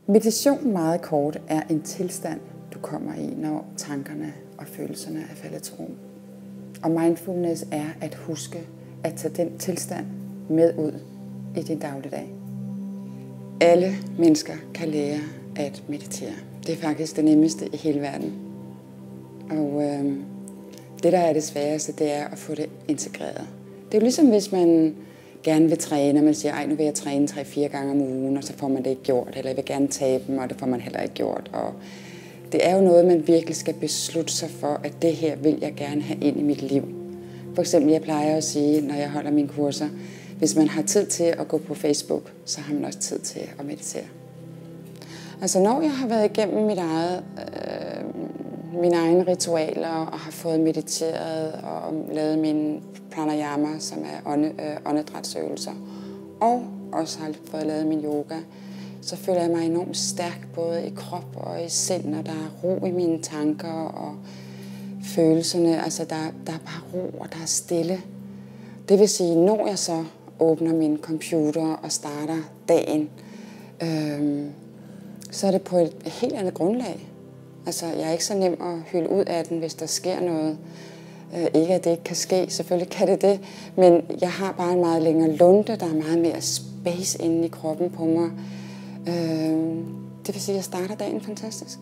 Meditation meget kort er en tilstand, du kommer i, når tankerne og følelserne er faldet til ro. Og mindfulness er at huske at tage den tilstand med ud i din dagligdag. Alle mennesker kan lære at meditere. Det er faktisk det nemmeste i hele verden. Og det, der er det sværeste, det er at få det integreret. Det er jo ligesom, hvis man gerne vil træne, og man siger, nu vil jeg træne 3-4 gange om ugen, og så får man det ikke gjort, eller jeg vil gerne tabe dem, og det får man heller ikke gjort. Og det er jo noget, man virkelig skal beslutte sig for, at det her vil jeg gerne have ind i mit liv. For eksempel, jeg plejer at sige, når jeg holder mine kurser, hvis man har tid til at gå på Facebook, så har man også tid til at meditere. Altså når jeg har været igennem mine egne ritualer og har fået mediteret og lavet mine pranayama, som er åndedrætsøvelser, og også har fået lavet min yoga, så føler jeg mig enormt stærk både i krop og i sind, og der er ro i mine tanker og følelserne. Altså der er bare ro, og der er stille. Det vil sige, når jeg så åbner min computer og starter dagen, så er det på et helt andet grundlag. Altså, jeg er ikke så nem at hylde ud af den, hvis der sker noget. Ikke at det ikke kan ske, selvfølgelig kan det, men jeg har bare en meget længere lunte, der er meget mere space inde i kroppen på mig. Det vil sige, at jeg starter dagen fantastisk.